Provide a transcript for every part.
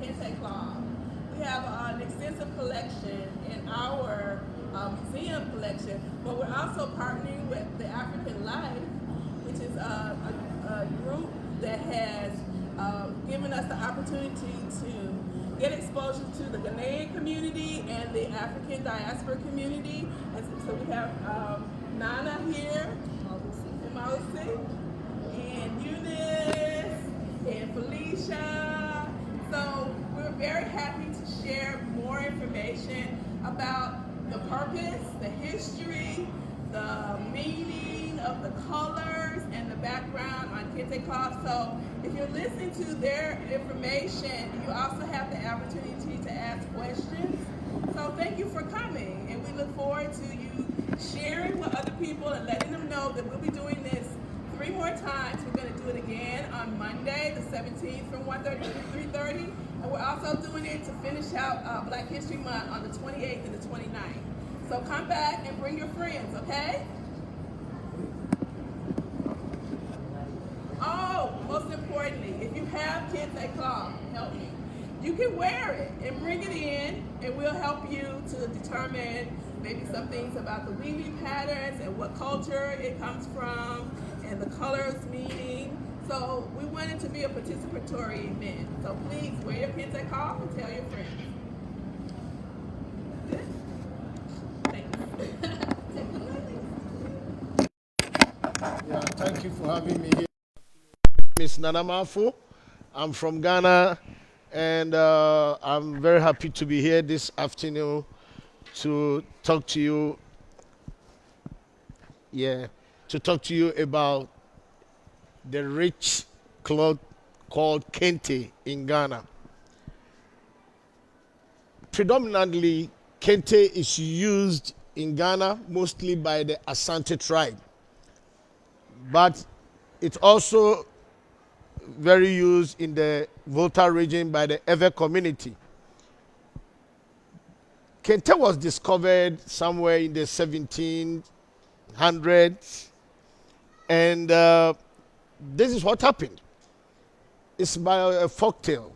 kente cloth. We have an extensive collection in our museum collection, but we're also partnering with the African Life, which is a group that has given us the opportunity to get exposure to the Ghanaian community and the African diaspora community. And so we have Nana here, Mausi, and Eunice, and Felicia. So we're very happy to share more information about the purpose, the history, the meaning of the colors, and the background on kente cloth. So if you're listening to their information, you also have the opportunity to ask questions. So thank you for coming, and we look forward to you sharing with other people and letting them know that we'll be doing this 3 more times. We're going to do it again on Monday, the 17th, from 1:30 to 3:30, and we're also doing it to finish out Black History Month on the 28th and the 29th. So come back and bring your friends, okay? Oh, most importantly, if you have kente cloth, help me. You can wear it and bring it in, and we'll help you to determine maybe some things about the weaving patterns and what culture it comes from and the colors meaning. So we want it to be a participatory event. So please wear your kente cloth and tell your friends. Good? Thanks. Yeah, thank you for having me here. Miss Nana Marfo. I'm from Ghana, and I'm very happy to be here this afternoon to talk to you. Yeah, to talk to you about the rich cloth called kente in Ghana. Predominantly, kente is used in Ghana mostly by the Asante tribe, but it's also very used in the Volta region by the Ewe community. Kente was discovered somewhere in the 1700s, and this is what happened. It's by a folktale.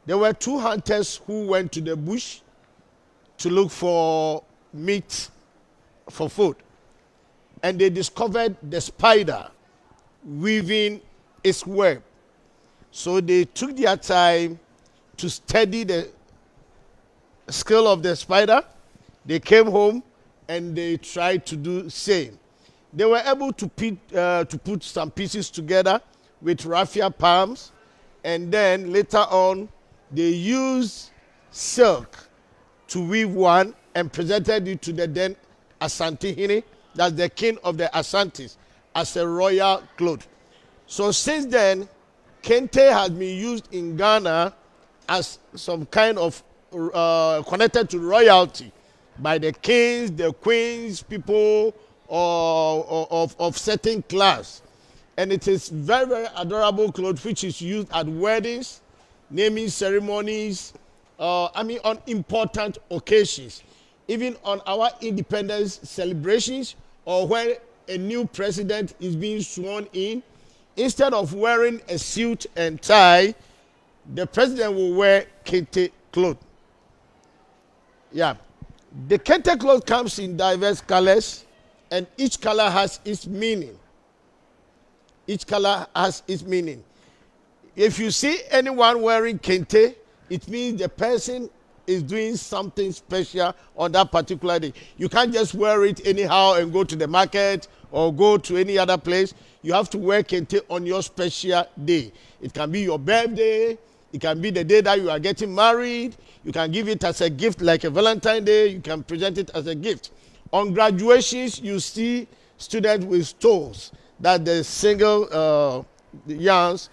There were 2 hunters who went to the bush to look for meat for food, and they discovered the spider weaving its web. So they took their time to study the skill of the spider. They came home and they tried to do same. They were able to put some pieces together with raffia palms, and then later on they used silk to weave one and presented it to the then Asante, that's the king of the Asantes, as a royal cloth. So since then, kente has been used in Ghana as some kind of connected to royalty by the kings, the queens, people of certain class. And it is very, very adorable cloth which is used at weddings, naming ceremonies, on important occasions, even on our independence celebrations or when a new president is being sworn in. Instead of wearing a suit and tie, the president will wear kente cloth. Yeah. The kente cloth comes in diverse colors, and each color has its meaning. Each color has its meaning. If you see anyone wearing kente, it means the person is doing something special on that particular day. You can't just wear it anyhow and go to the market or go to any other place. You have to wear kente on your special day. It can be your birthday. It can be the day that you are getting married. You can give it as a gift like a Valentine's Day. You can present it as a gift. On graduations, you see students with stoles that the single yarns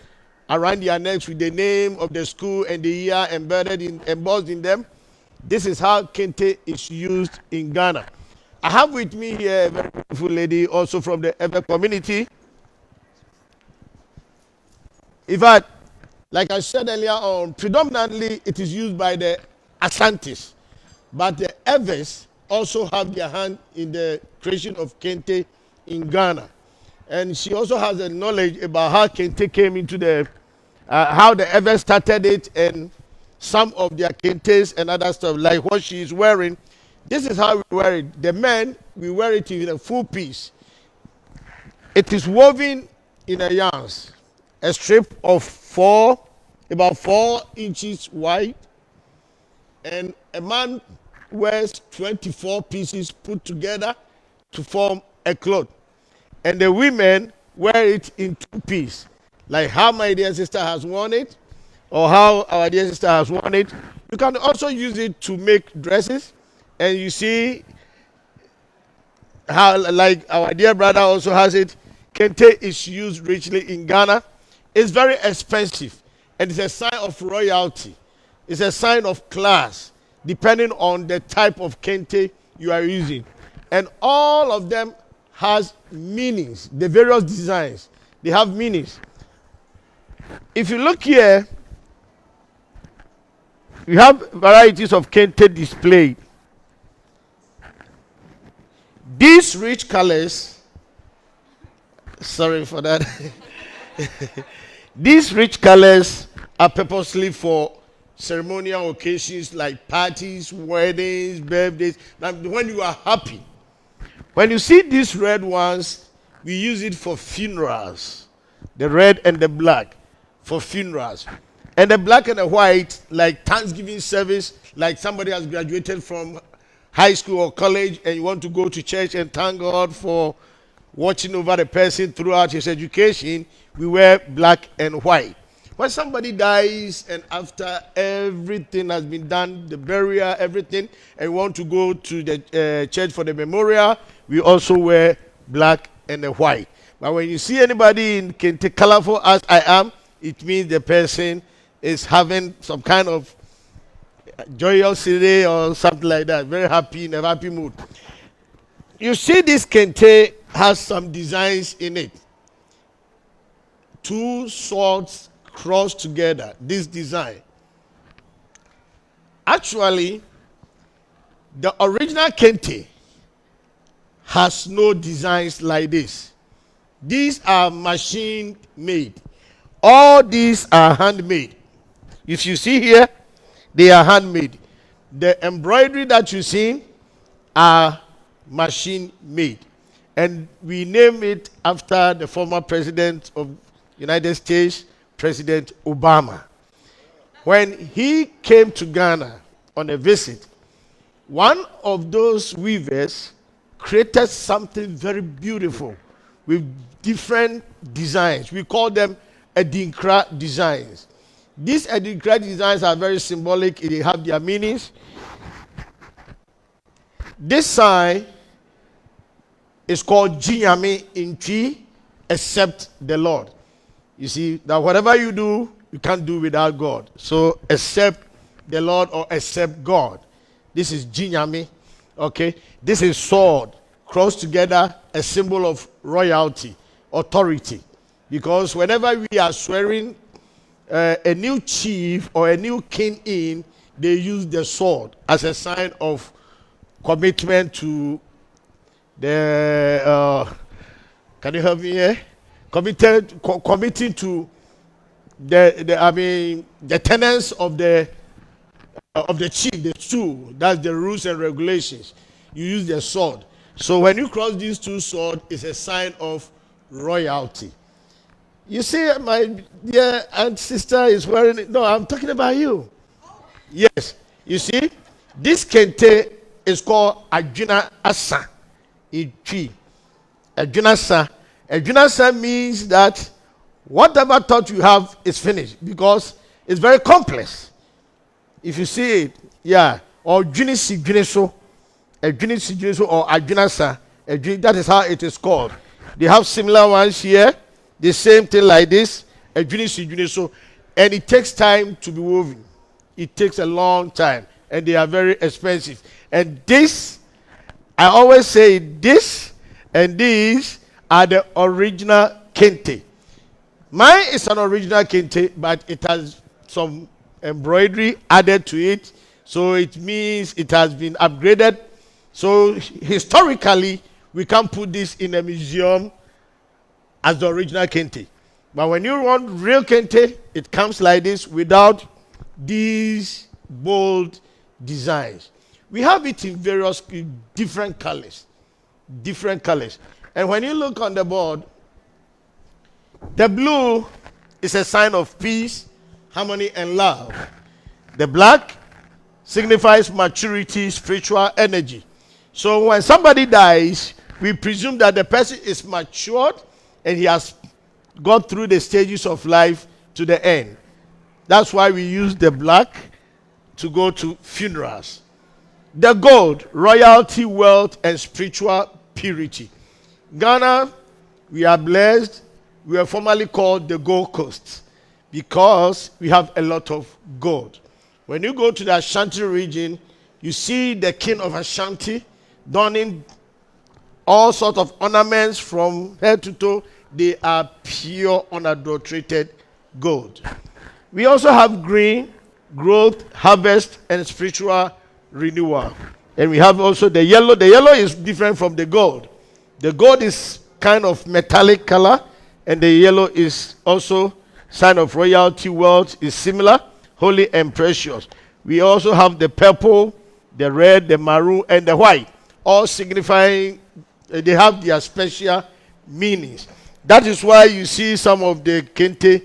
around their necks with the name of the school and the year embossed in them. This is how kente is used in Ghana. I have with me here a very beautiful lady also from the Ewe community. In fact, like I said earlier on, predominantly it is used by the Asantes, but the Ewes also have their hand in the creation of kente in Ghana. And she also has a knowledge about how kente came into how the Ewes started it and some of their kentes and other stuff, like what she is wearing. This is how we wear it. The men, we wear it in a full piece. It is woven in a yarns, a strip of about 4 inches wide, and a man wears 24 pieces put together to form a cloth. And the women wear it in 2 pieces, like how my dear sister has worn it, or how our dear sister has worn it. You can also use it to make dresses, and you see how, like our dear brother also has it. Kente is used richly in Ghana. It's very expensive, and it's a sign of royalty. It's a sign of class, depending on the type of kente you are using. And all of them has meanings. The various designs, they have meanings. If you look here, we have varieties of kente displayed. These rich colors, sorry for that. These rich colors are purposely for ceremonial occasions like parties, weddings, birthdays. Now, when you are happy, when you see these red ones, we use it for funerals. The red and the black for funerals. And the black and the white, like Thanksgiving service, like somebody has graduated from high school or college and you want to go to church and thank God for watching over the person throughout his education, we wear black and white. When somebody dies and after everything has been done, the burial, everything, and we want to go to the church for the memorial, we also wear black and the white. But when you see anybody in kente colorful as I am, it means the person is having some kind of joyous day or something like that. Very happy, in a happy mood. You see this kente has some designs in it. 2 swords crossed together, this design. Actually, the original kente has no designs like this. These are machine made. All these are handmade. If you see here, they are handmade. The embroidery that you see are machine made. And we name it after the former president of United States, President Obama. When he came to Ghana on a visit, one of those weavers created something very beautiful with different designs. We call them Adinkra designs. These Adinkra designs are very symbolic. They have their meanings. This sign is called Jinyame in Twi, except the Lord. You see, that whatever you do, you can't do without God. So, except the Lord or except God. This is Jinyame. Okay? This is sword. Crossed together, a symbol of royalty, authority. Because whenever we are swearing a new chief or a new king in, they use the sword as a sign of commitment to the can you help me here? Committing to the tenets of the chief, the two. That's the rules and regulations. You use the sword. So when you cross these 2 swords, it's a sign of royalty. You see, my dear aunt sister is wearing it. No, I'm talking about you. Yes. You see, this kente is called Adwina Asa in Twi. Adwina Asa. Adwina Asa means that whatever thought you have is finished because it's very complex. If you see it, yeah, or Dwini si Dwini so, Dwini si Dwini so, or Adwina Asa, that is how it is called. They have similar ones here. The same thing like this, a Dwini so, and it takes time to be woven. It takes a long time, and they are very expensive. And this, I always say this and these are the original kente. Mine is an original kente, but it has some embroidery added to it, so it means it has been upgraded. So historically, we can't put this in a museum as the original kente. But when you want real kente, it comes like this without these bold designs. We have it in various different colors. Different colors. And when you look on the board, the blue is a sign of peace, harmony, and love. The black signifies maturity, spiritual energy. So when somebody dies, we presume that the person is matured and he has got through the stages of life to the end. That's why we use the black to go to funerals. The gold, royalty, wealth, and spiritual purity. Ghana, we are blessed. We are formerly called the Gold Coast because we have a lot of gold. When you go to the Ashanti region, you see the king of Ashanti donning all sorts of ornaments from head to toe. They are pure, unadulterated gold. We also have green, growth, harvest, and spiritual renewal. And we have also the yellow. The yellow is different from the gold. The gold is kind of metallic color, and the yellow is also sign of royalty, wealth, is similar, holy and precious. We also have the purple, the red, the maroon, and the white, all signifying they have their special meanings. That is why you see some of the kente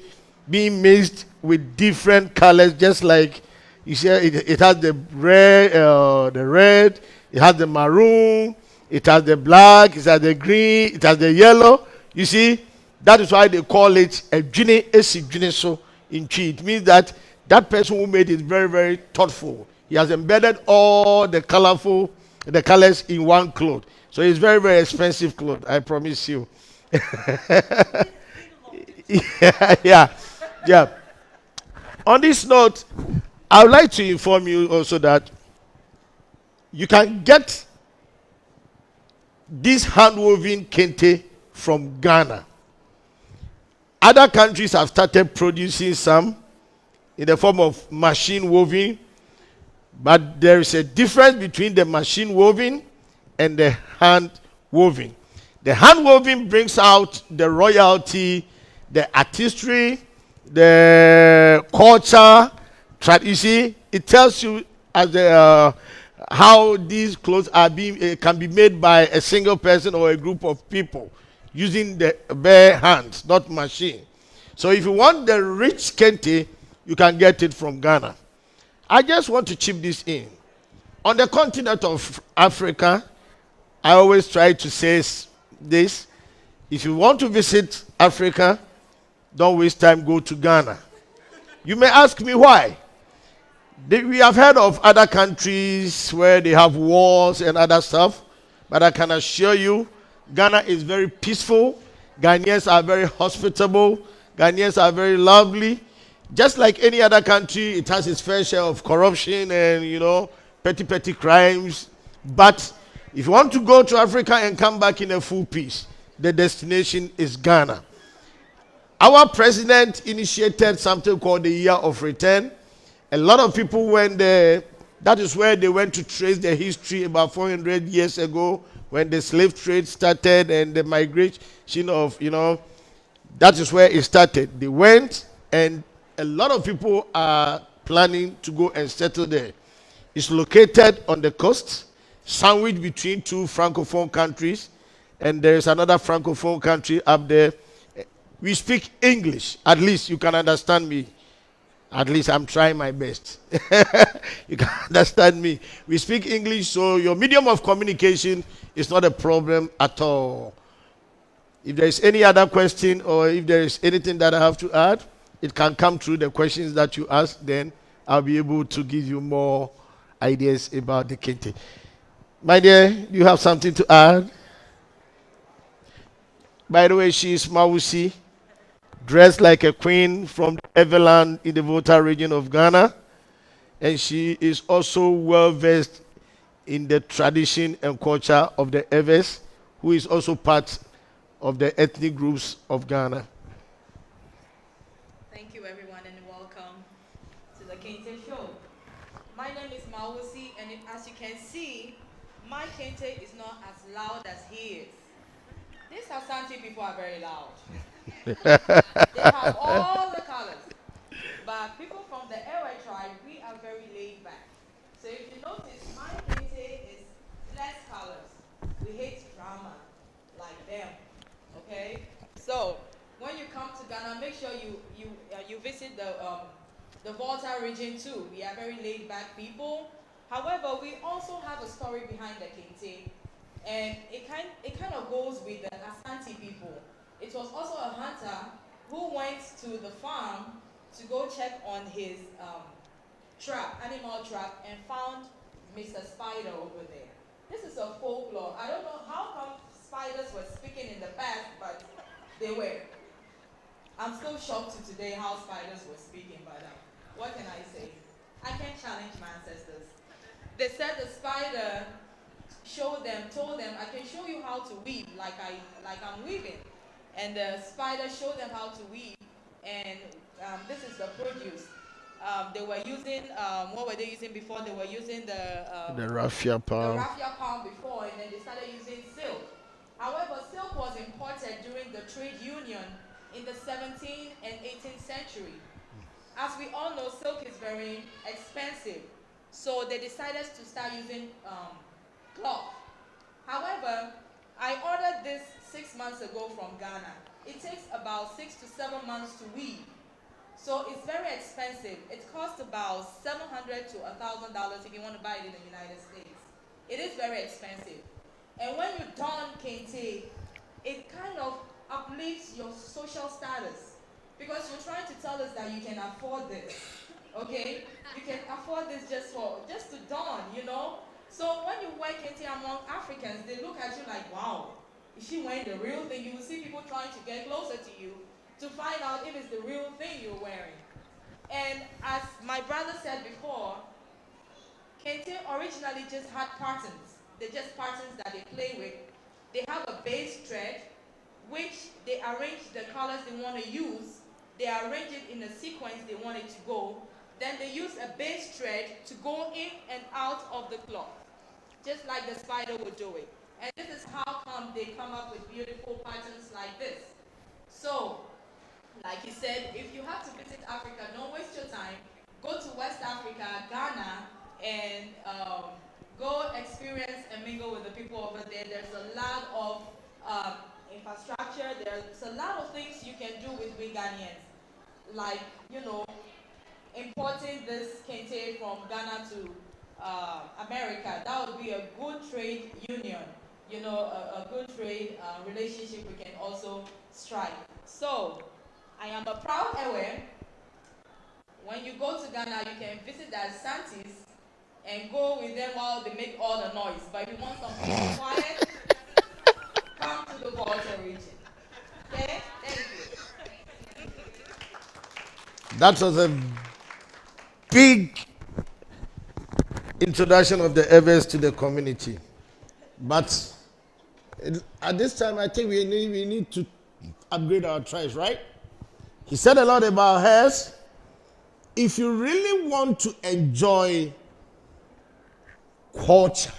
being mixed with different colors, just like you see it has the red, it has the maroon, it has the black, it has the green, it has the yellow. You see, that is why they call it a jine esi jine so in Chi. It means that that person who made it very, very thoughtful. He has embedded all the colors in one cloth. So it's very, very expensive cloth, I promise you. Yeah. On this note, I would like to inform you also that you can get this hand-woven kente from Ghana. Other countries have started producing some in the form of machine woven, but there is a difference between the machine woven and the hand woven. The hand woven brings out the royalty, the artistry, the culture. You see, it tells you as how these clothes are can be made by a single person or a group of people using the bare hands, not machine. So if you want the rich kente, you can get it from Ghana. I just want to chip this in. On the continent of Africa, I always try to say this. If you want to visit Africa, don't waste time, go to Ghana. You may ask me why. We have heard of other countries where they have wars and other stuff, but I can assure you, Ghana is very peaceful. Ghanaians are very hospitable. Ghanaians are very lovely. Just like any other country, it has its fair share of corruption and, petty crimes. But if you want to go to Africa and come back in a full peace, the destination is Ghana. Our president initiated something called the Year of Return. A lot of people went there. That is where they went to trace the history about 400 years ago when the slave trade started and the migration of, that is where it started. They went, and a lot of people are planning to go and settle there. It's located on the coast, sandwiched between two francophone countries, and there is another francophone country up there. We speak English. At least you can understand me. At least I'm trying my best. You can understand me. We speak English, so your medium of communication is not a problem at all. If there is any other question or if there is anything that I have to add, it can come through the questions that you ask. Then I'll be able to give you more ideas about the kente. My dear, do you have something to add? By the way, she is Mawusi, dressed like a queen from the Everland in the Volta region of Ghana. And she is also well versed in the tradition and culture of the Evers, who is also part of the ethnic groups of Ghana. Thank you, everyone, and welcome to the Kente Show. My name is Mawusi, and as you can see, my Kente is not as loud as he is. These Asante people are very loud. They have all the colors. But people from the Ewe tribe, we are very laid back. So if you notice, my kente is less colors. We hate drama like them. Okay? So when you come to Ghana, make sure you visit the Volta region too. We are very laid back people. However, we also have a story behind the kente, and it kind of goes with the Asante people. It was also a hunter who went to the farm to go check on his animal trap, and found Mr. Spider over there. This is a folklore. I don't know how come spiders were speaking in the past, but they were. I'm still shocked to today how spiders were speaking, but what can I say? I can't challenge my ancestors. They said the spider told them, I can show you how to weave like I'm weaving. And the spider showed them how to weave, and this is the produce. They were using, what were they using before? They were using the raffia palm. The raffia palm before, and then they started using silk. However, silk was imported during the trade union in the 17th and 18th century. As we all know, silk is very expensive. So they decided to start using cloth. However, I ordered this 6 months ago from Ghana. It takes about 6 to 7 months to weave. So it's very expensive. It costs about $700 to $1,000 if you want to buy it in the United States. It is very expensive. And when you don kente, it kind of uplifts your social status, because you're trying to tell us that you can afford this. Okay? You can afford this just to don, you know? So when you wear kente among Africans, they look at you like, wow, is she wearing the real thing? You will see people trying to get closer to you to find out if it's the real thing you're wearing. And as my brother said before, kente originally just had patterns. They're just patterns that they play with. They have a base thread, which they arrange the colors they want to use. They arrange it in the sequence they want it to go. Then they use a base thread to go in and out of the cloth, just like the spider would do it. And this is how come they come up with beautiful patterns like this. So, like he said, if you have to visit Africa, don't waste your time. Go to West Africa, Ghana, and go experience and mingle with the people over there. There's a lot of infrastructure. There's a lot of things you can do with we Ghanaians, like, you know, importing this kente from Ghana to America. That would be a good trade union, you know, a good trade relationship we can also strike. So, I am a proud Ewe. When you go to Ghana, you can visit the Asantes and go with them while they make all the noise. But if you want something quiet, come to the Volta region. Okay? Thank you. That was a big introduction of the Evers to the community. But at this time, I think we need to upgrade our tribes, right? He said a lot about hers. If you really want to enjoy culture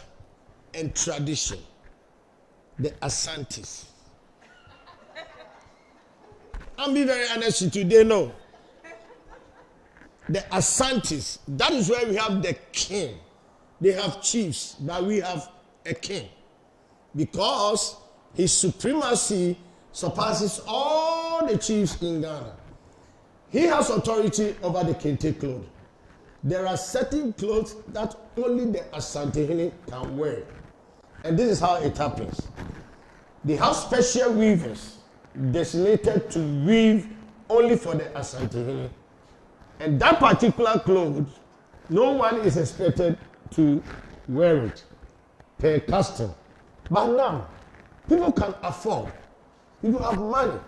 and tradition, the Asantes. I'm being very honest with you, they know. The Asantes, that is where we have the king. They have chiefs, but we have a king. Because his supremacy surpasses all the chiefs in Ghana. He has authority over the kente cloth. There are certain clothes that only the Asantehene can wear. And this is how it happens. They have special weavers designated to weave only for the Asantehene. And that particular cloth, no one is expected to wear it per custom. But now, people can afford. People have money.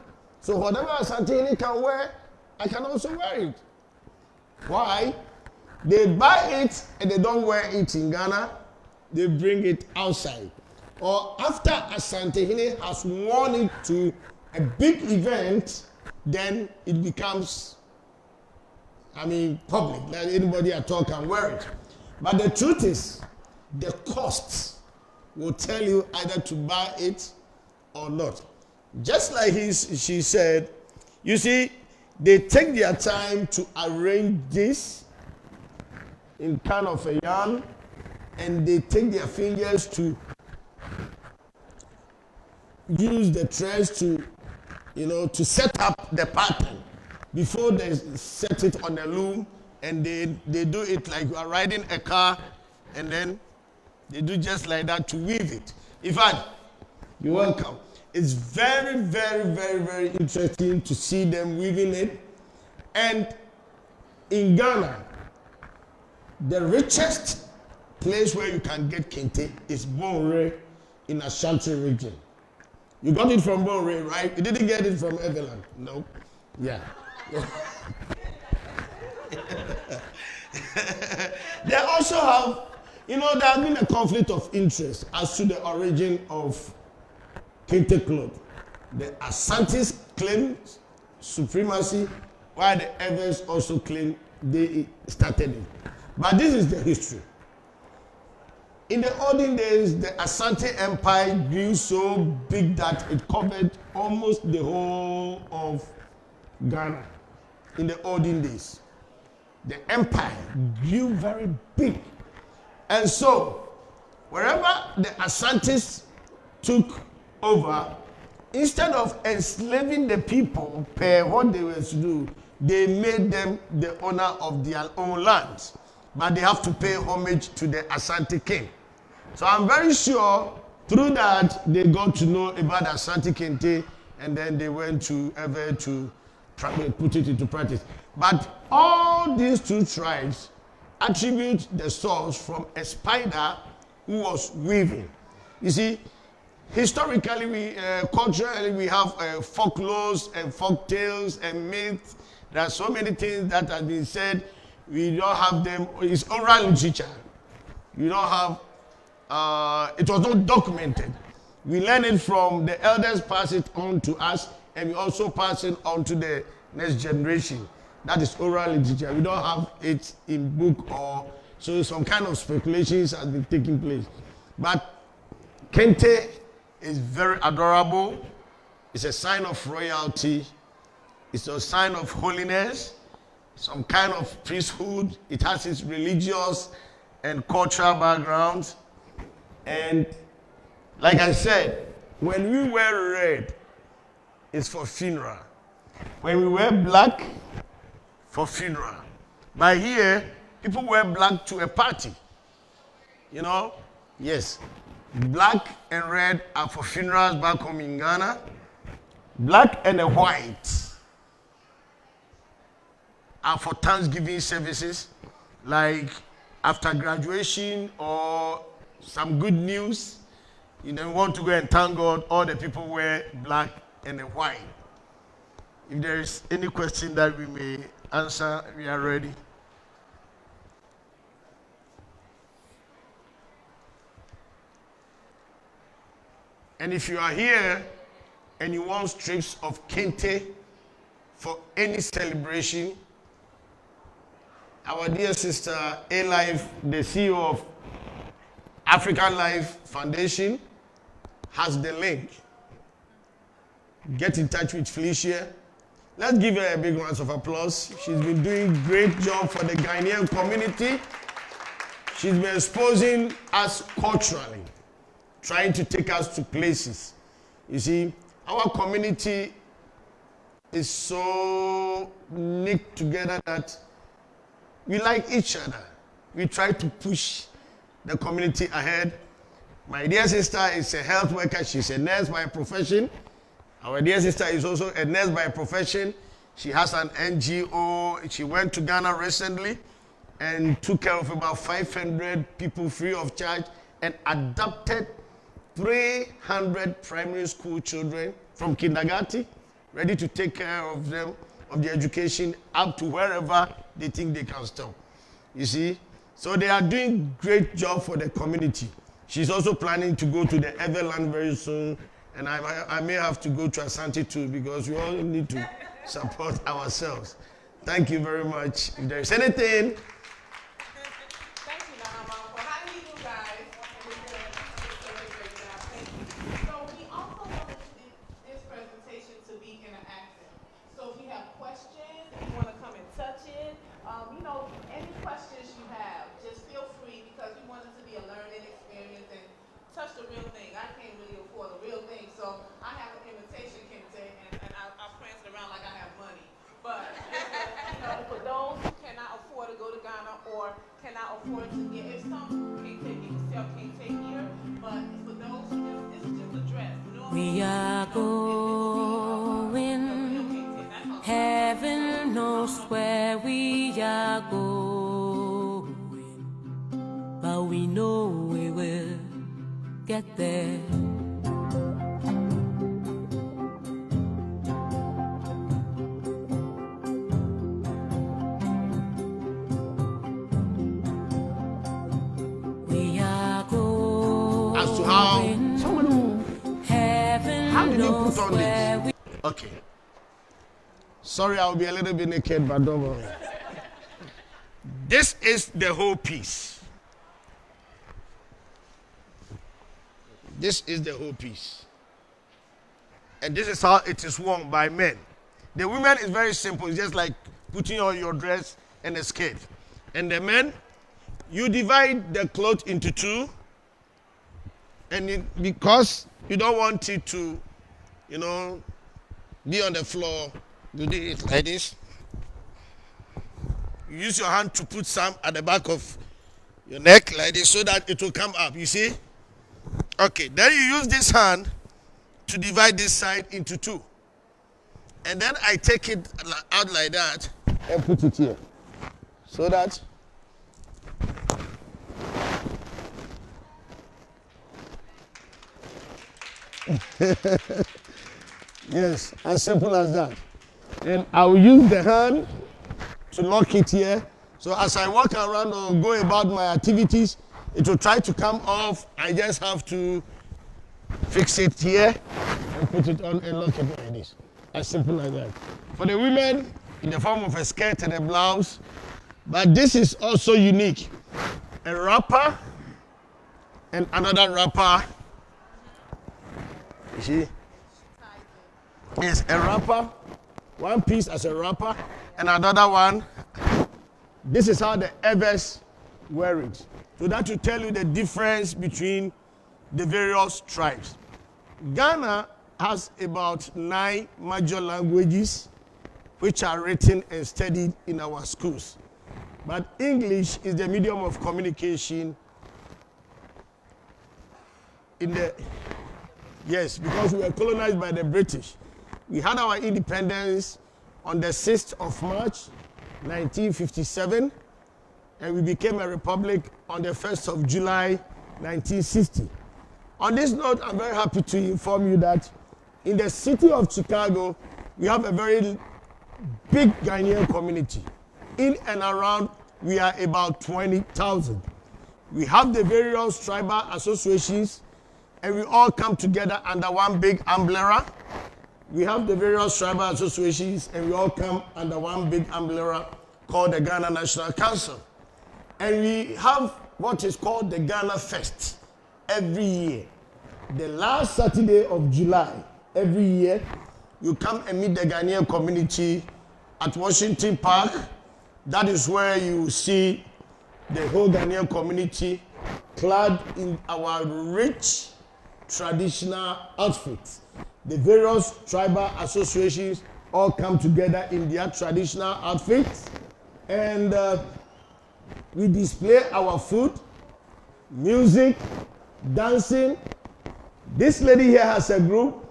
So whatever Asantehene can wear, I can also wear it. Why? They buy it and they don't wear it in Ghana. They bring it outside. Or after Asantehene has worn it to a big event, then it becomes, public. That anybody at all can wear it. But the truth is, the costs will tell you either to buy it or not. Just like she said, you see, They take their time to arrange this in kind of a yarn, and they take their fingers to use the threads to, to set up the pattern before they set it on the loom, and they do it like you are riding a car, and then they do just like that to weave it. In fact, you're welcome. It's very, very, very, very interesting to see them weaving it. And in Ghana, the richest place where you can get kente is Bonre in Ashanti region. You got it from Bonre, right? You didn't get it from Everland. No. Yeah. They also have, there has been a conflict of interest as to the origin of kente cloth. The Asantis claim supremacy, while the Evans also claim they started it. But this is the history. In the olden days, the Asante Empire grew so big that it covered almost the whole of Ghana. In the olden days, the empire grew very big. And so, wherever the Asantes took over, instead of enslaving the people per what they were to do, they made them the owner of their own lands. But they have to pay homage to the Asante king. So I'm very sure through that they got to know about Asante Kente, and then they went to ever to put it into practice. But all these two tribes attribute the source from a spider who was weaving. You see, historically, culturally, we have folklores and folk tales and myths. There are so many things that have been said. We don't have them. It's oral literature. You don't have. It was not documented. We learn it from the elders, pass it on to us, and we also pass it on to the next generation. That is oral literature. We don't have it in book, or so some kind of speculations has been taking place. But kente is very adorable. It's a sign of royalty. It's a sign of holiness, some kind of priesthood. It has its religious and cultural background. And like I said, when we wear red, it's for funeral. When we wear black, for funeral. But here, people wear black to a party. Yes. Black and red are for funerals back home in Ghana. Black and a white are for Thanksgiving services, like after graduation or some good news. You want to go and thank God, all the people wear black and white. If there is any question that we may answer, we are ready. And if you are here and you want strips of kente for any celebration, our dear sister A-Life, the CEO of African Life Foundation, has the link. Get in touch with Felicia. Let's give her a big round of applause. She's been doing a great job for the Ghanaian community. She's been exposing us culturally, trying to take us to places. You see, our community is so knit together that we like each other. We try to push the community ahead. My dear sister is a health worker. She's a nurse by profession. Our dear sister is also a nurse by profession. She has an NGO. She went to Ghana recently and took care of about 500 people free of charge and adopted 300 primary school children from kindergarten, ready to take care of them, of their education, up to wherever they think they can stop. You see? So they are doing great job for the community. She's also planning to go to the Everland very soon, and I may have to go to Asante too, because we all need to support ourselves. Thank you very much. If there is anything. Thank you, Marfo. How do you do, guys? We're doing a great job. Thank you. So we also want this presentation to be interactive. So if you have questions or cannot afford to get it. Some kente, you can sell kente here, but for those, this is just a dress. We are going, heaven knows where we are going, but we know we will get there. We are going. As to how somebody will. How did you put on this? Okay. Sorry, I'll be a little bit naked, but don't worry. This is the whole piece. This is the whole piece. And this is how it is worn by men. The women is very simple. It's just like putting on your dress and a skirt. And the men, you divide the cloth into two. And because you don't want it to, be on the floor, you do it like this. You use your hand to put some at the back of your neck like this so that it will come up, you see? Okay, then you use this hand to divide this side into two. And then I take it out like that and put it here. So that yes, as simple as that. And I will use the hand to lock it here. So as I walk around or go about my activities, it will try to come off. I just have to fix it here and put it on and lock it like this. As simple as that. For the women, in the form of a skirt and a blouse. But this is also unique. A wrapper and another wrapper. You see? Yes, a wrapper. One piece as a wrapper and another one. This is how the Evers wear it. So that will tell you the difference between the various tribes. Ghana has about 9 major languages which are written and studied in our schools. But English is the medium of communication yes, because we were colonized by the British. We had our independence on the 6th of March, 1957, and we became a republic on the 1st of July, 1960. On this note, I'm very happy to inform you that in the city of Chicago, we have a very big Ghanaian community. In and around, we are about 20,000. We have the various tribal associations, and we all come together under one big umbrella. We have the various tribal associations, and we all come under one big umbrella called the Ghana National Council. And we have what is called the Ghana Fest every year. The last Saturday of July, every year, you come and meet the Ghanaian community at Washington Park. That is where you see the whole Ghanaian community clad in our rich traditional outfits. The various tribal associations all come together in their traditional outfits, and we display our food, music, dancing. This lady here has a group.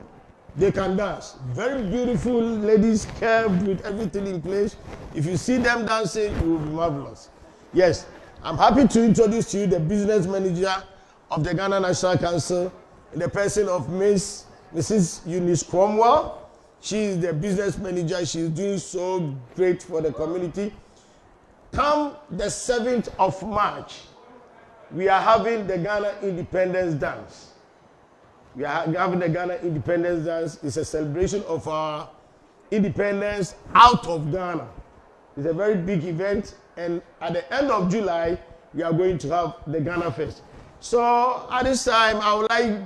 They can dance. Very beautiful ladies, curved with everything in place. If you see them dancing, it will be marvelous. Yes, I'm happy to introduce to you the business manager of the Ghana National Council, in the person of Mrs. Eunice Cromwell. She is the business manager. She is doing so great for the community. Come the 7th of March, we are having the Ghana Independence Dance. We are having the Ghana Independence Dance. It's a celebration of our independence out of Ghana. It's a very big event, and at the end of July, we are going to have the Ghana Fest. So at this time, I would like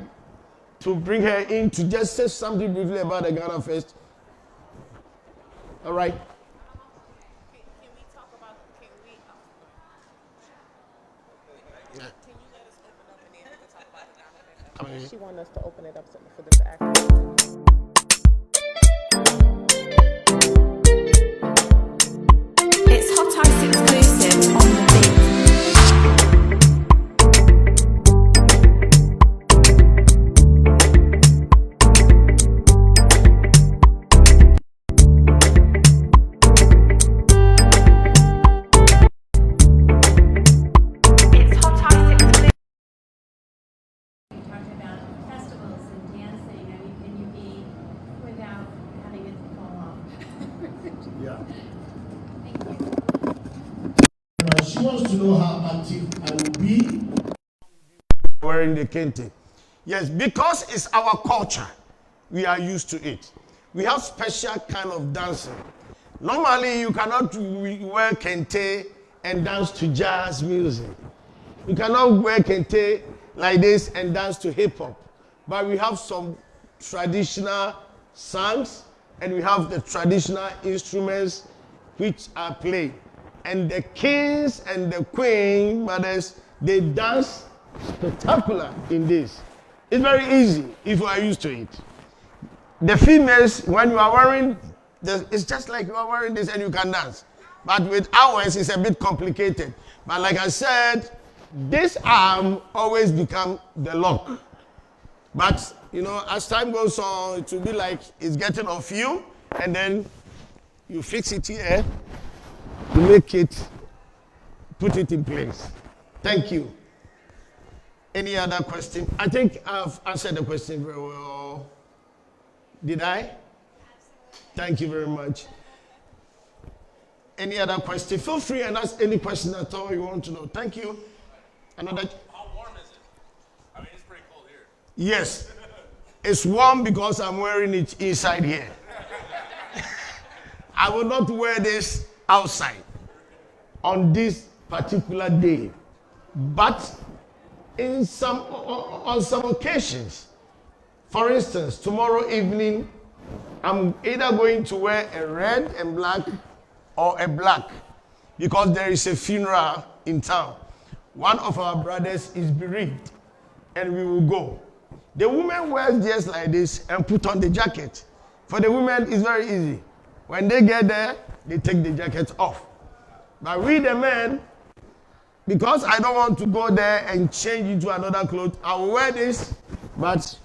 to bring her in to just say something briefly about the Ghana Fest. All right. Can we talk about, can you let us open up and then we can talk about the Ghana Fest? She wanted us to open it up for them to act. It's Hot Ice exclusive on the beat. wants to know how active I will be wearing the kente. Yes, because it's our culture. We are used to it. We have special kind of dancing. Normally, you cannot wear kente and dance to jazz music. You cannot wear kente like this and dance to hip hop. But we have some traditional songs and we have the traditional instruments which are played. And the kings and the queen mothers, they dance spectacular in this. It's very easy if you are used to it. The females, when you are wearing, it's just like you are wearing this and you can dance. But with ours, it's a bit complicated. But like I said, this arm always become the lock. But, you know, as time goes on, it will be like it's getting off you, and then you fix it here, you make it, put it in place. Thank you. Any other question? I think I've answered the question very well. Did I? Absolutely. Thank you very much. Any other question? Feel free and ask any question at all you want to know. Thank you. Another. How warm is it? I mean, it's pretty cold here. Yes. It's warm because I'm wearing it inside here. I will not wear this outside on this particular day. But on some occasions, for instance, tomorrow evening, I'm either going to wear a red and black or a black because there is a funeral in town. One of our brothers is bereaved and we will go. The woman wears just like this and put on the jacket. For the women, it's very easy. When they get there, they take the jacket off. But we, the men, because I don't want to go there and change into another clothes, I will wear this, but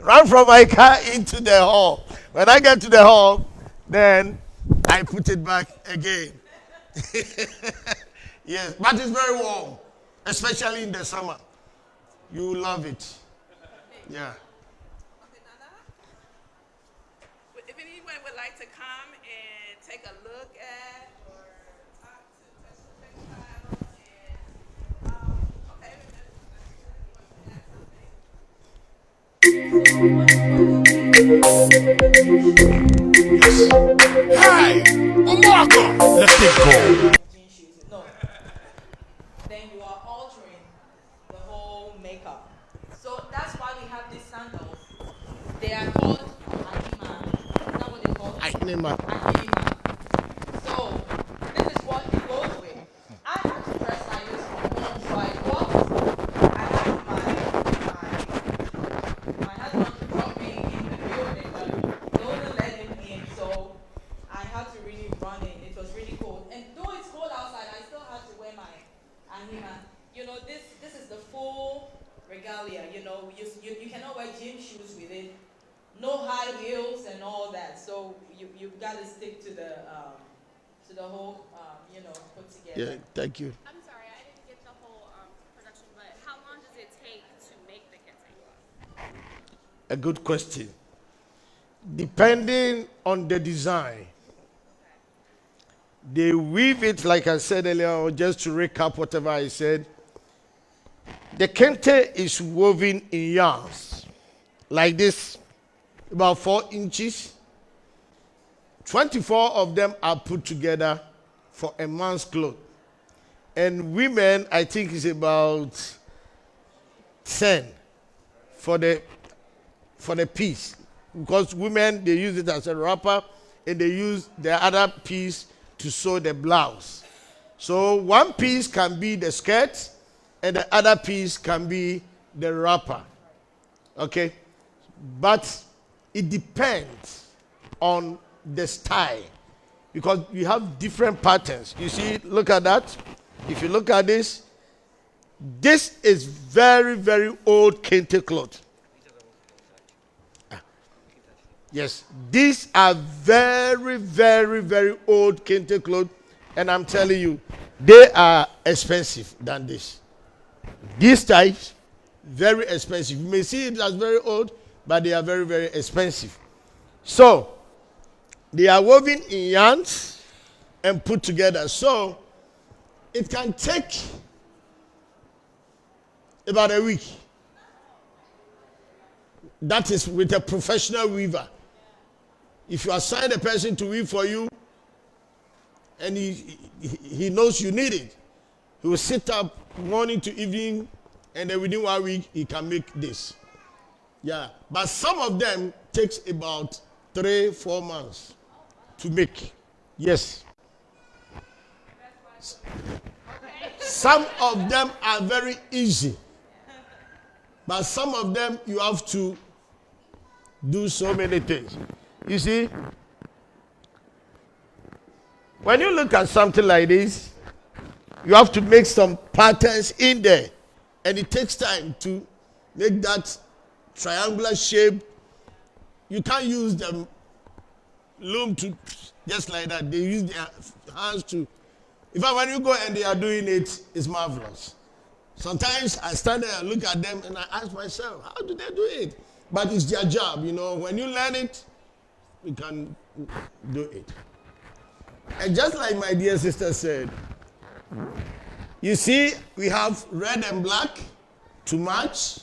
run from my car into the hall. When I get to the hall, then I put it back again. Yes, but it's very warm, especially in the summer. You love it. Yeah. Okay, Nana. If anyone would like to come and take a look at or talk to the child, Hey! Omako! Let it go. Jean shoes. No. Then you are altering the whole makeup. So that's why we have these sandals. They are called ahima. Is that what they call it? Ahima. Ahima. So this is what it goes with. I had to press my use from home, so I have my husband to drop me in the building, but they wouldn't let him in, so I had to really run in. It was really cold. And though it's cold outside, I still had to wear my ahima. You know, this is the full regalia. You know, you cannot wear gym shoes with it. No high heels and all that. So you've got to stick to the whole put together. Yeah, thank you. I'm sorry, I didn't get the whole production, but how long does it take to make the kente? A good question. Depending on the design, they weave it, like I said earlier, or just to recap whatever I said. The kente is woven in yarns, like this, about 4 inches. 24 of them are put together for a man's clothes. And women, I think, is about 10 for the piece. Because women, they use it as a wrapper, and they use the other piece to sew the blouse. So one piece can be the skirt, and the other piece can be the wrapper. Okay? But it depends on the style. Because we have different patterns. You see, look at that. If you look at this is very, very old kente cloth. Yes, these are very, very, very old kente clothes, and I'm telling you, they are expensive than this. These types, very expensive. You may see it as very old, but they are very, very expensive. So, they are woven in yarns, and put together. So it can take about a week. That is with a professional weaver. If you assign a person to weave for you and he knows you need it, he will sit up morning to evening, and then within 1 week he can make this. Yeah, but some of them takes about 3-4 months to make. Yes. Some of them are very easy, but some of them you have to do so many things. You see, when you look at something like this, you have to make some patterns in there, and it takes time to make that triangular shape. You can't use the loom to just like that. They use their hands to. In fact, when you go and they are doing it, it's marvelous. Sometimes I stand there and look at them and I ask myself, how do they do it? But it's their job, you know. When you learn it, you can do it. And just like my dear sister said, you see, we have red and black to match.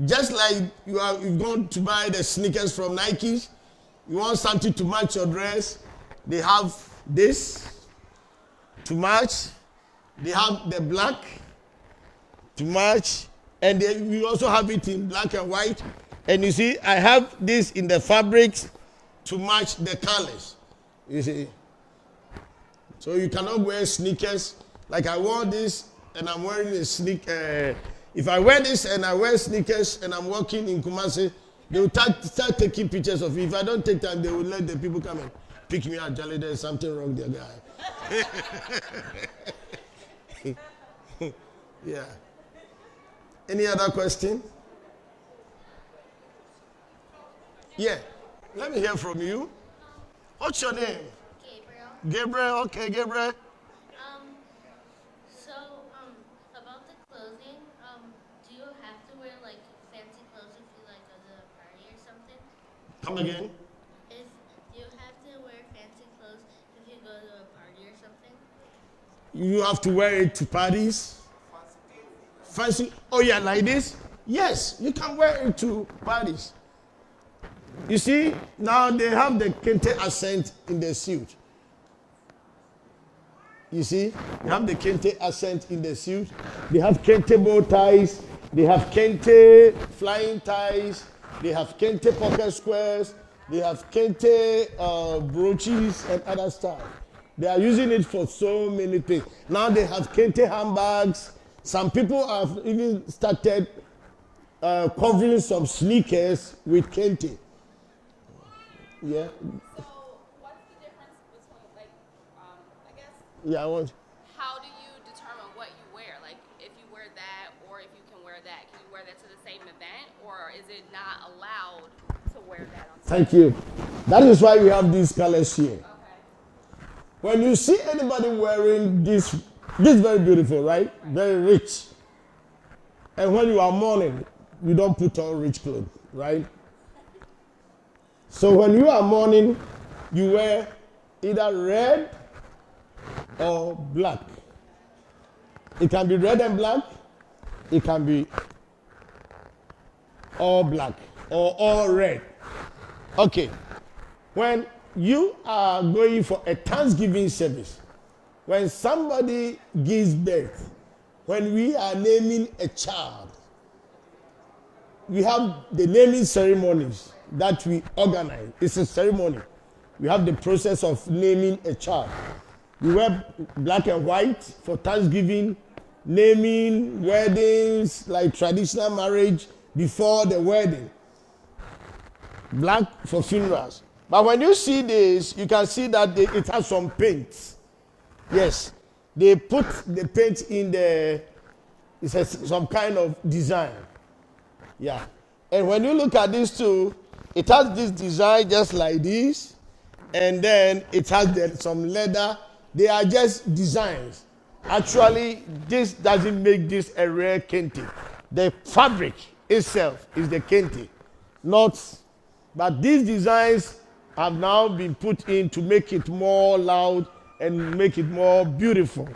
Just like you've gone to buy the sneakers from Nike, you want something to match your dress, they have this to match. They have the black to match, and we also have it in black and white. And you see, I have this in the fabrics to match the colors. You see, so you cannot wear sneakers. Like I wore this, and I'm wearing a sneaker. If I wear this and I wear sneakers and I'm walking in Kumasi, they will start taking pictures of me. If I don't take time, they will let the people come and pick me up. Jolly, there's something wrong there, guy. Yeah. Any other question? Yeah. Let me hear from you. What's your name? Gabriel. Gabriel. Okay, Gabriel. About the clothing, do you have to wear like fancy clothes if you like go to a party or something? Come again. If you have to wear fancy clothes if you go to a party or something? You have to wear it to parties. Fancy. Oh yeah, like this. Yes, you can wear it to parties. You see, now they have the kente accent in the suit. You see, they have the kente accent in the suit. They have kente bow ties. They have kente flying ties. They have kente pocket squares. They have kente brooches and other stuff. They are using it for so many things. Now they have kente handbags. Some people have even started covering some sneakers with kente. Yeah. So, what's the difference between, like, I guess, Yeah, I want. how do you determine what you wear? Like, if you wear that or if you can wear that, can you wear that to the same event, or is it not allowed to wear that on Thank you. That is why we have these colors here. Okay. When you see anybody wearing this is very beautiful, right? Very rich. And when you are mourning, you don't put on rich clothes, right? So when you are mourning, you wear either red or black. It can be red and black. It can be all black or all red. Okay. When you are going for a Thanksgiving service, when somebody gives birth, when we are naming a child, we have the naming ceremonies that we organize. It's a ceremony. We have the process of naming a child. We wear black and white for Thanksgiving, naming, weddings, like traditional marriage before the wedding. Black for funerals. But when you see this, you can see that it has some paint. Yes, they put the paint in some kind of design. Yeah. And when you look at this too, it has this design just like this, and then it has some leather. They are just designs. Actually, this doesn't make this a rare kente. The fabric itself is the kente, not. But these designs have now been put in to make it more loud and make it more beautiful.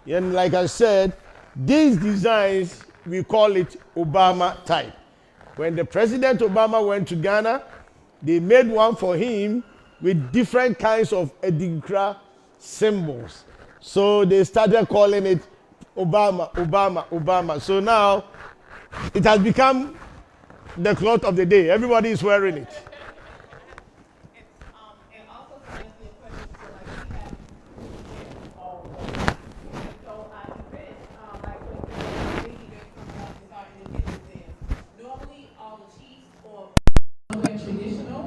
And like I said, these designs, we call it Obama type. When the President Obama went to Ghana, they made one for him with different kinds of Adinkra symbols. So they started calling it Obama, Obama, Obama. So now it has become the cloth of the day. Everybody is wearing it. And also to answer your question, so like we have events all over. And so our events, like for example, big events coming up is our independence day. Normally, all the chiefs or wear traditional,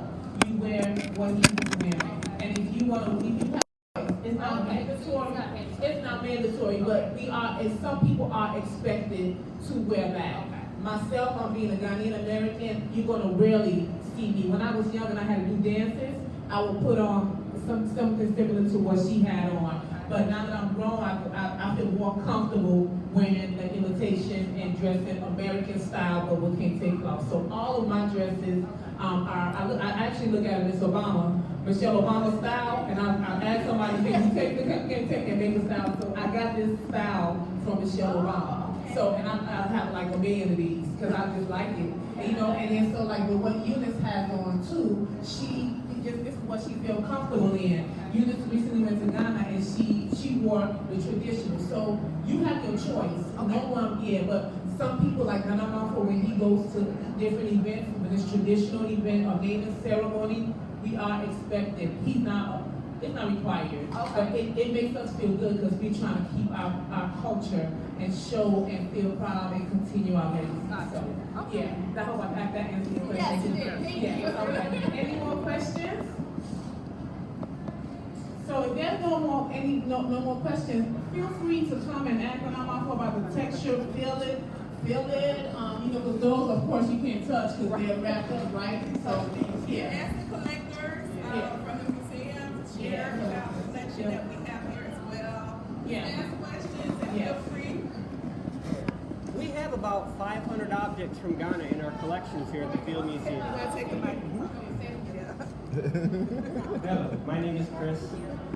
you wear what he was wearing. And if you want to, if you have, it's not mandatory. It's not mandatory, but we are, and some people are expected to wear that. Myself, I'm being a Ghanaian American, you're gonna rarely see me. When I was young and I had to do dances, I would put on something similar to what she had on. But now that I'm grown, I feel more comfortable wearing the imitation and dressing American style, but with kente cloth. So all of my dresses I actually look at it as Michelle Obama style, and I asked somebody, can you take the kente and make a style? So I got this style from Michelle Obama. So, and I have like a million of these, because I just like it. And, you know, and then so like with what Eunice has on too, this is what she felt comfortable in. Eunice recently went to Ghana and she wore the traditional. So you have your choice. No one, but some people like Marfo, when he goes to different events, when it's traditional event or naming ceremony, we are expected. It's not required, but it makes us feel good because we're trying to keep our culture and show and feel proud and continue our legacy. So, yeah, I hope that answers your question. Yes, it did. Thank you. Okay. Any more questions? So if there's no more questions, feel free to come and ask Marfo about the texture, feel it. Because those, of course, you can't touch because they're wrapped up, right? So, yeah. Ask the collectors from the museum to share about the collection that we have here as well. Yeah. Ask questions and feel free. We have about 500 objects from Ghana in our collections here at the Field Museum. I'll take a mic. Hello, my name is Chris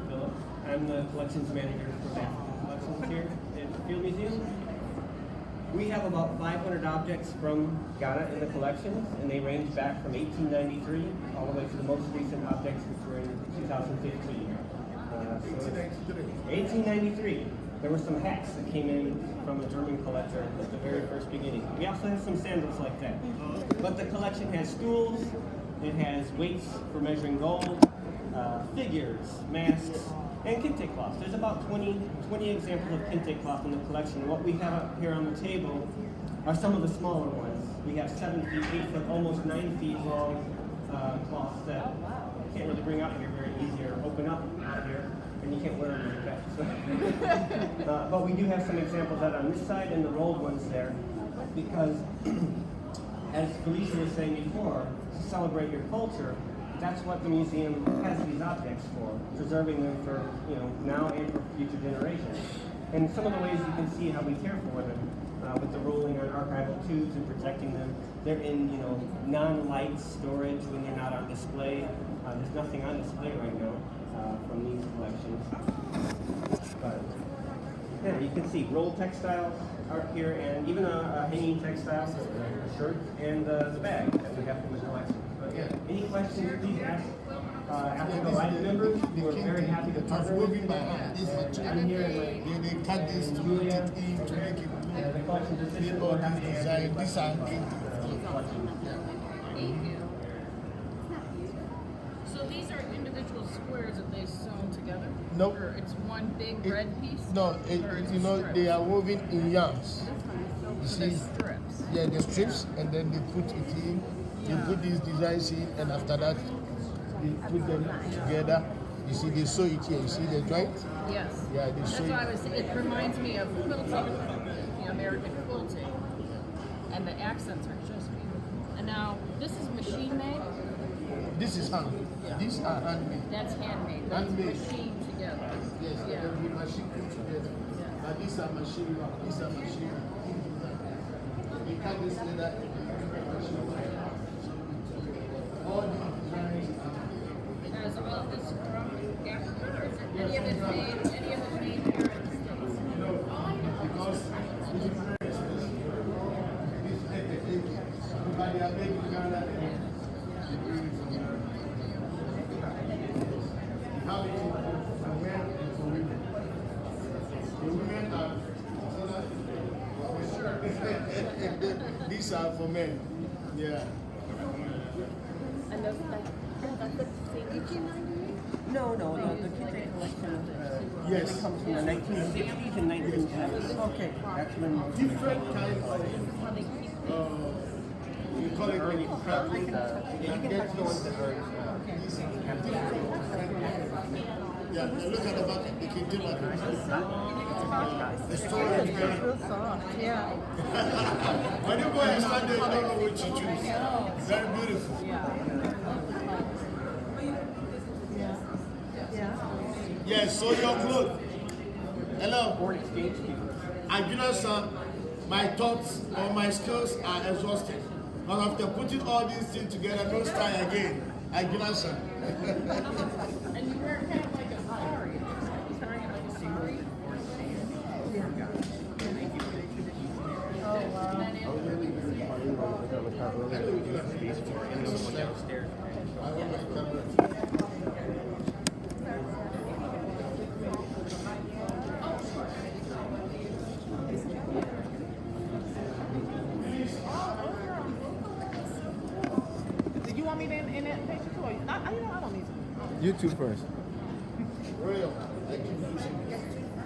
Phillips. I'm the collections manager for African Collections here at the Field Museum. We have about 500 objects from Ghana in the collections, and they range back from 1893 all the way to the most recent objects, which were in 2015. 1893. There were some hats that came in from a German collector at the very first beginning. We also have some sandals like that. But the collection has stools, it has weights for measuring gold, figures, masks, and kente cloths. There's about 20 examples of kente cloth in the collection. What we have up here on the table are some of the smaller ones. We have 7 feet, 8 foot, almost 9 feet long cloths that you can't really bring out here very easy or open up out here, and you can't wear them like that. So. But we do have some examples out on this side and the rolled ones there, because as Felicia was saying before, to celebrate your culture, that's what the museum has these objects for, preserving them for now and for future generations. And some of the ways you can see how we care for them, with the rolling on archival tubes and protecting them. They're in non-light storage when they're not on display. There's nothing on display right now from these collections. But yeah, you can see rolled textiles are here, and even a hanging textile, a shirt, and the bag that we have from the collection. But yeah, any questions, please ask Africa Life members. We're very happy to partner with you. I'm here They cut this to put it in to make it the collections assistant. all these design. These are So these are individual squares that they sewn together? No. Or it's one big red piece? No, Or it's they are woven in yarns. You So see, they're strips. yeah, the strips, and then they put it in. Yeah. They put these designs in, and after that, they put them together. You see, they sew it here. You see the joint? Yes. Yeah, they That's sew why it. it reminds me of quilting, the American quilting. And the accents are just beautiful. And now, this is machine made? This is hand. Yeah. These are handmade. That's handmade. That's Handmade. machined together. Yes, Yeah. they'll be machine put together. Yeah. But these are machine work. These are machine work. We cut this leather and machine work. All these designs are As all this from African, or is it any of its main parent states? Because by their making Ghana how it is for men and for women. The women are these are for men. Yeah. And those like that's the same. No, the Kaakyire collection Yes. comes from the 1960s and 1970s. Okay. That's when Different kinds of we call it early you can touch the ones that are yeah, now look at the back, the Kente market. The storage Real soft. Yeah. when you go and stand there, you don't know which to choose. Very beautiful. Yes, so your clothes. Hello. foreign exchange people. I do not sir, my thoughts or my skills are exhausted. But after putting all these things together, no style again. I do not sir. And you wear kind of like a sari. Starting like a sari. Did you want me to in that picture too? I don't need to. You two first. Real.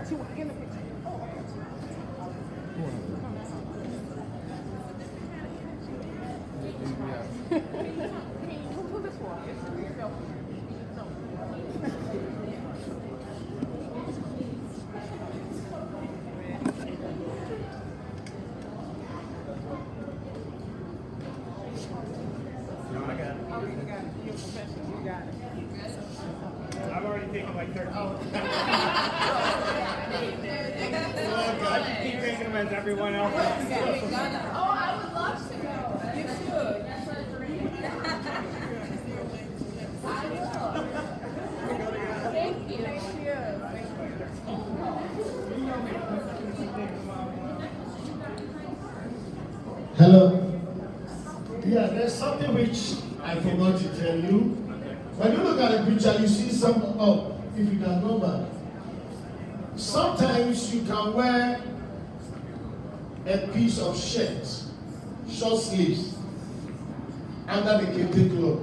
She want in the picture. Who this for? I've already taken like 13. I keep taking them as everyone else. Oh, I would love to go. You should. That's a dream. I will. Thank you. Hello. Yeah, there's something which I forgot to tell you. When you look at the picture, you see some, if you can go back. Sometimes you can wear a piece of shirt, short sleeves, under the kente cloth.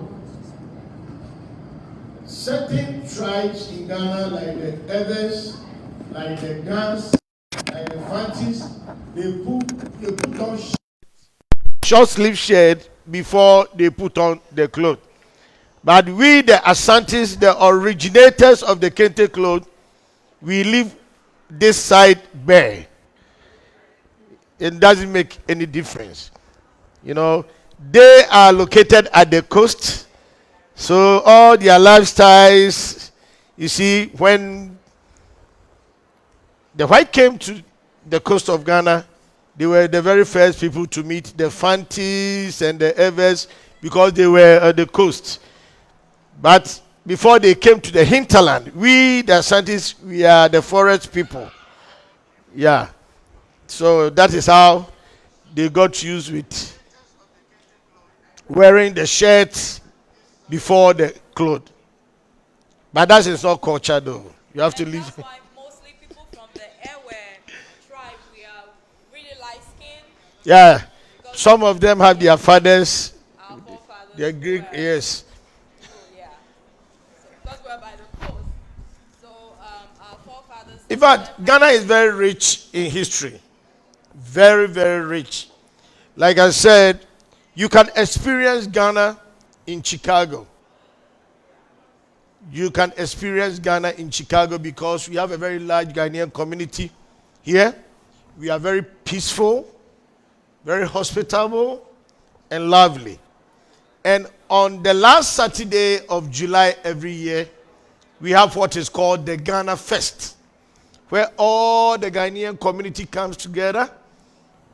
Certain tribes in Ghana, like the Evers, like the Gans, like the Fantis, they put on short sleeve shirt before they put on the cloth. But we, the Asantis, the originators of the kente cloth, we leave this side bare. It doesn't make any difference. You know, they are located at the coast. So all their lifestyles, you see, when the white came to the coast of Ghana, they were the very first people to meet the Fantis and the Evers because they were at the coast. But before they came to the hinterland, we, the Asantis, we are the forest people. Yeah. So that is how they got used with wearing the shirts before the cloth. But that is not culture though. You have to leave. That's why mostly people from the Ewe tribe, we are really light skinned. Yeah. Some of them have their fathers, Our forefathers. their Greek, were- yes. Yeah. So, because we're by the coast. So our forefathers. In fact, Ghana is very rich in history. Very, very rich. Like I said, you can experience Ghana in Chicago. You can experience Ghana in Chicago because we have a very large Ghanaian community here. We are very peaceful, very hospitable, and lovely. And on the last Saturday of July every year, we have what is called the Ghana Fest, where all the Ghanaian community comes together,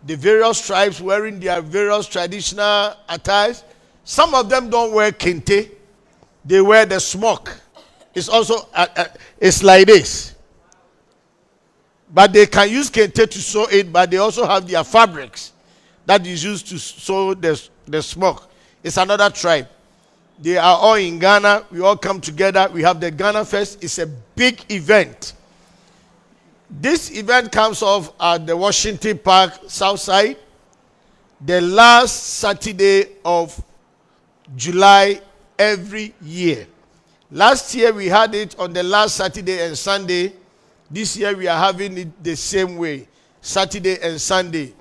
the various tribes wearing their various traditional attires. Some of them don't wear kente, they wear the smock. It's also it's like this. But they can use kente to sew it, but they also have their fabrics that is used to sew the smoke. It's another tribe. They are all in Ghana. We all come together. We have the Ghana Fest. It's a big event. This event comes off at the Washington Park, South Side, the last Saturday of July every year. Last year we had it on the last Saturday and Sunday. This year we are having it the same way, Saturday and Sunday.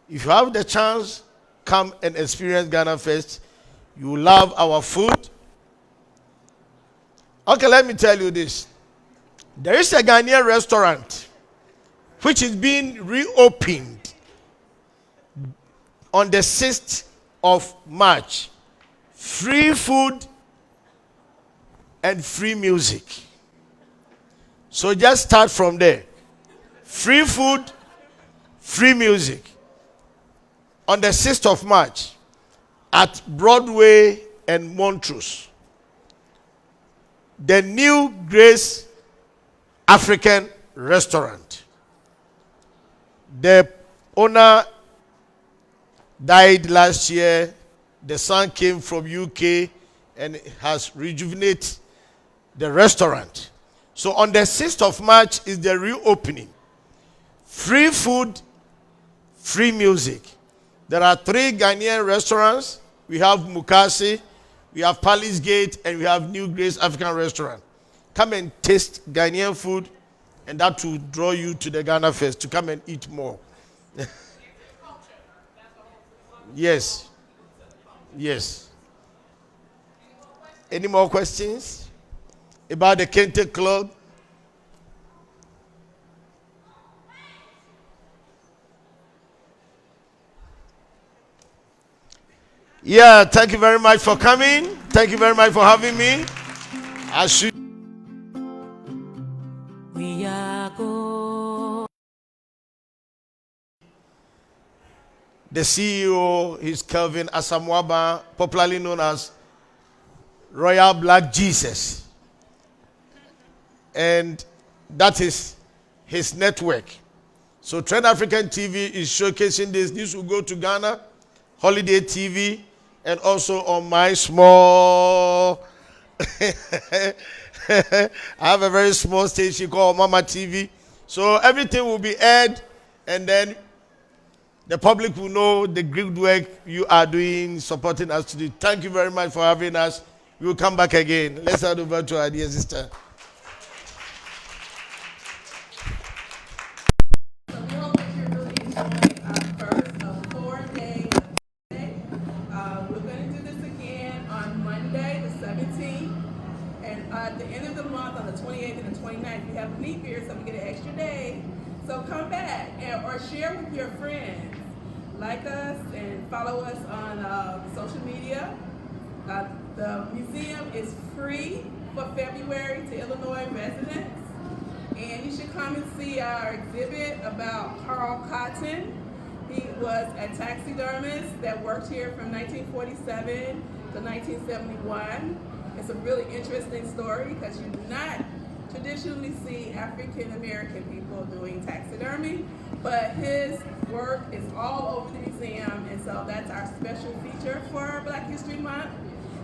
If you have the chance, come and experience Ghana Fest. You love our food. Okay, let me tell you this. There is a Ghanaian restaurant which is being reopened on the 6th of March. Free food and free music. So just start from there. Free food, free music. On the 6th of March at Broadway and Montrose. The New Grace African Restaurant. The owner died last year. The son came from UK and has rejuvenated the restaurant. So on the 6th of March is the reopening. Free food, free music. There are 3 Ghanaian restaurants. We have Mukasi, we have Palace Gate, and we have New Grace African Restaurant. Come and taste Ghanaian food, and that will draw you to the Ghana Fest to come and eat more. Yes. Yes. Any more questions about the Kente Club? Yeah, thank you very much for coming. Thank you very much for having me. We are go. The CEO is Kelvin Asamoah, popularly known as Royal Black Jesus. And that is his network. So Trend African TV is showcasing this. This will go to Ghana, Holiday TV, and also on my small I have a very small station called Mama TV. So everything will be aired, and then the public will know the great work you are doing, supporting us today. Thank you very much for having us. We will come back again. Let's hand over to our dear sister. So we hope that you're really enjoying our first of 4 days. We're going to do this again on Monday, the 17th. And at the end of the month, on the 28th and the 29th, we have a leap year, so we get an extra day. So come back or share with your friends. Like us and follow us on social media. The museum is free for February to Illinois residents. And you should come and see our exhibit about Carl Cotton. He was a taxidermist that worked here from 1947 to 1971. It's a really interesting story because you do not traditionally see African American people doing taxidermy, but his work is all over the museum, and so that's our special feature for Black History Month.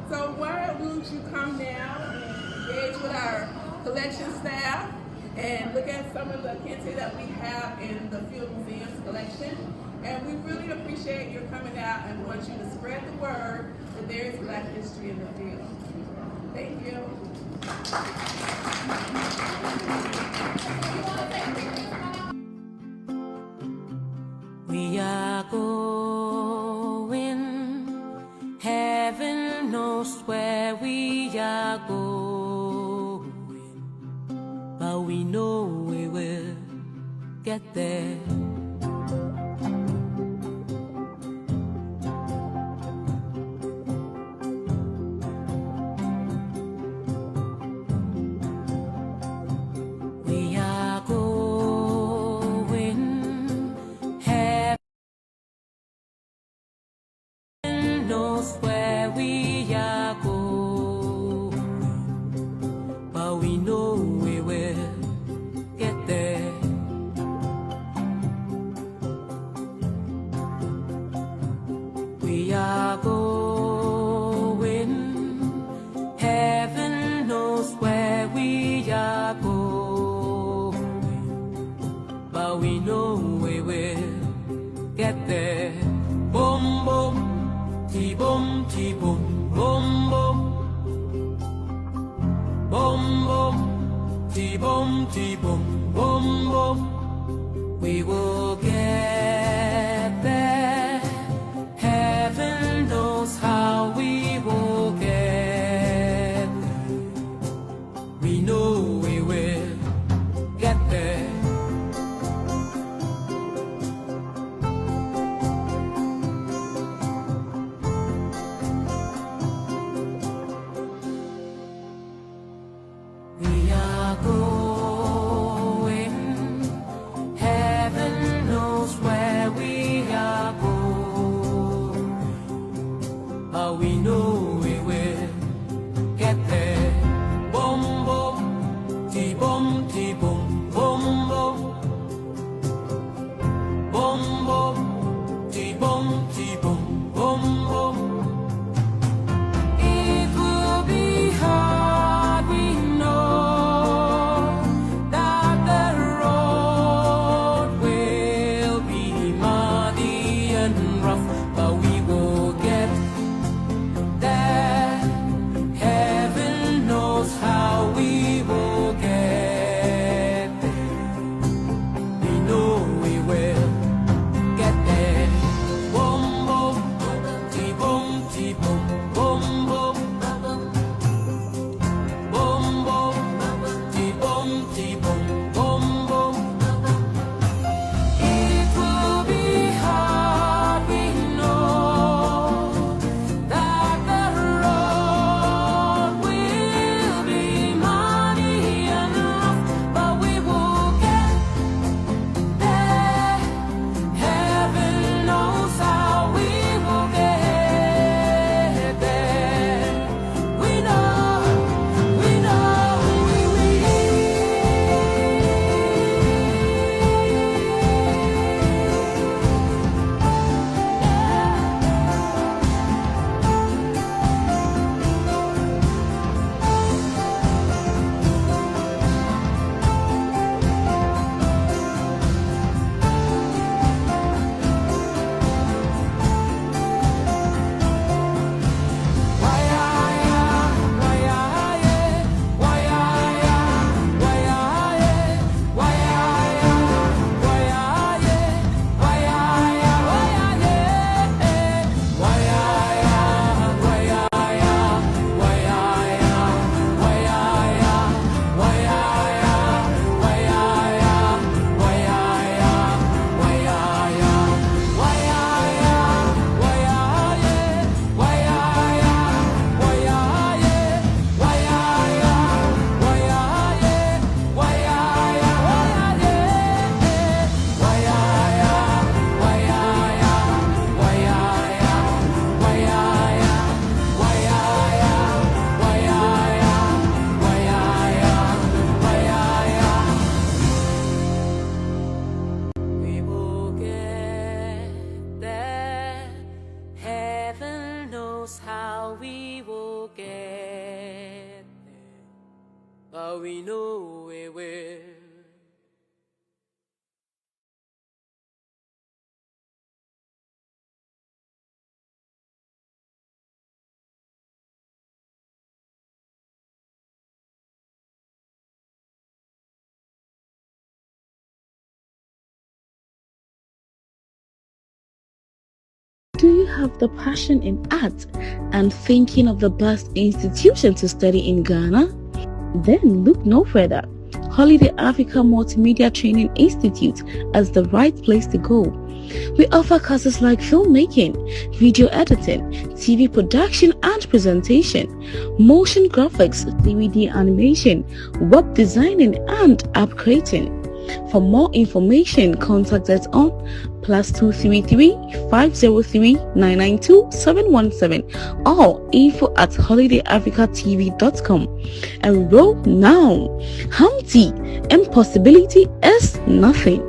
So why don't you come down and engage with our collection staff and look at some of the kente that we have in the Field Museum's collection. And we really appreciate your coming out and want you to spread the word that there is Black history in the field. Thank you. We are going. Heaven knows where we are going, but we know we will get there. We are going. Heaven knows where we are going, are going. Heaven knows where we are going, but we know we will get there. Boom, boom, ti-boom, ti-boom, boom, boom. Boom, boom, ti-boom, ti-boom, boom, boom. We will get there. Heaven knows how we will get there. We know we will get there. We are going. Heaven knows where we are going, but we know we will get there. Boom, boom, ti-boom, ti-boom, boom, boom. Boom, boom, ti-boom, ti-boom, boom, boom. It will be hard, we know, that the road will be muddy and rough, but we will get there. Heaven knows how we will get there. We know we will get there. Boom, boom, ti-boom, ti-boom, boom, boom. Boom, boom, ti-boom, ti-boom, boom, boom. It will be hard, we know, that the road will be muddy and rough, but we will get there. Heaven knows how we will get there. We know we will get there. Heaven knows how we will get there, but we know we will. Do you have the passion in art and thinking of the best institution to study in Ghana? Then look no further. Holiday Africa Multimedia Training Institute as the right place to go. We offer courses like filmmaking, video editing, TV production and presentation, motion graphics, DVD animation, web designing and app creating. For more information, contact us on +233 503 992 717 or info@holidayafricatv.com. Enroll now. Humpty, impossibility is nothing.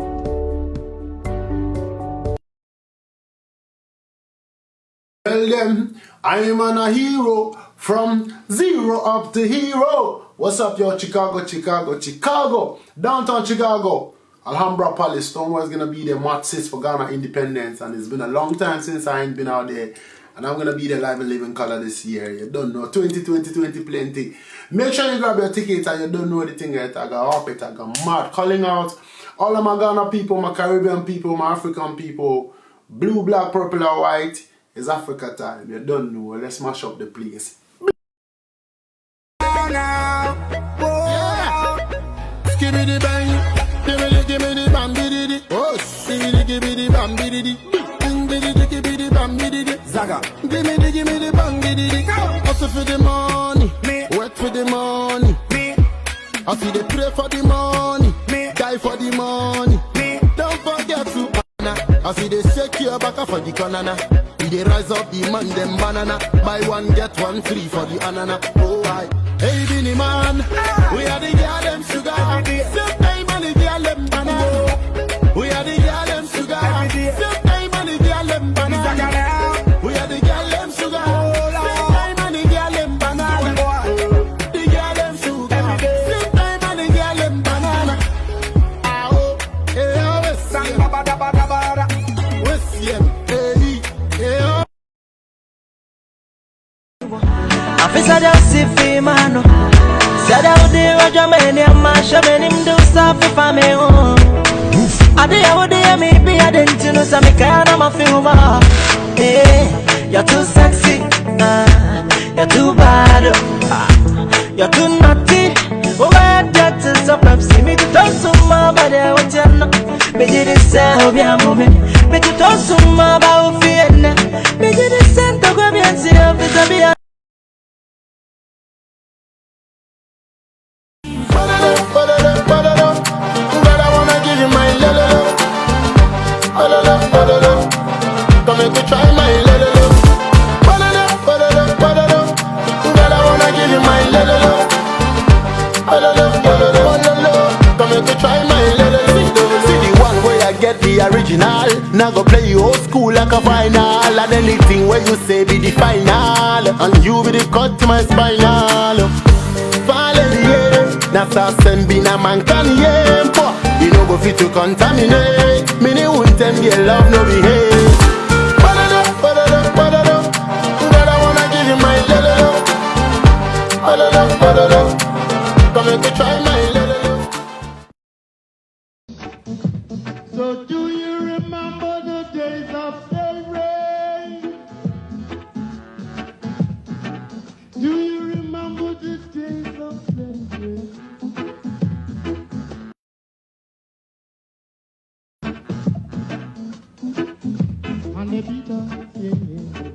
Tell them I'm a hero from zero up to hero. What's up, yo? Chicago, downtown Chicago. Alhambra Palace, Stonewall is gonna be the match sis for Ghana independence, and it's been a long time since I ain't been out there. And I'm gonna be there live and living color this year. You don't know 2020 plenty. Make sure you grab your tickets, and you don't know the thing yet. I got up it, I got mad calling out all of my Ghana people, my Caribbean people, my African people, blue, black, purple, or white. It's Africa time. You don't know. Let's mash up the place. Give me the bang, give me the bam, biddy. Oh, give me the bam, biddy. Give me the bam, biddy. Zaga, give me the bam, biddy. Hustle for the money, work for the money. I see they pray for the money, die for the money. Don't forget to I see they shake your back for the banana. They rise up the man, them banana. Buy one, get one free for the anana. Oh, I. Hey, Binny man, we are the girl, them sugar. Same time, and the girl, them banana. We are the girl, them sugar. Same time, and the girl, them banana. We are the girl, them sugar. Same time, and the girl, them banana. The girl, them sugar. Same time, and the girl, them banana. Oh, hey, oh, Afisa just si mano. Sada udi roja meni amasha meni mdu safi fame on. Adi ya udi ya mi bi adentino sa mi kana mafilma. Hey, you're too sexy, you're too bad, you're too naughty. Oh, I got to stop up, see me to talk to my body. What you know? Me did it say, oh, be a moment. Me to talk to my body, fear. Me did it say, to go and see if it's a be a. Come make me try my lelelo. Banana, banana. Girl, I wanna give you my lelelo. Come make me try my lelelo. See the one where I get the original. Now go play you old school like a final. And anything where you say be the final. And you be the cut to my spinal. Falling, yeah. Now start sending a man can yeah. You know go fit to contaminate. Many won't tell me love no behave. Girl, I wanna give you my lelelo. Come make me try my lelelo. So do you remember the days of slavery? Do you remember the days of slavery? And the beat up, yeah.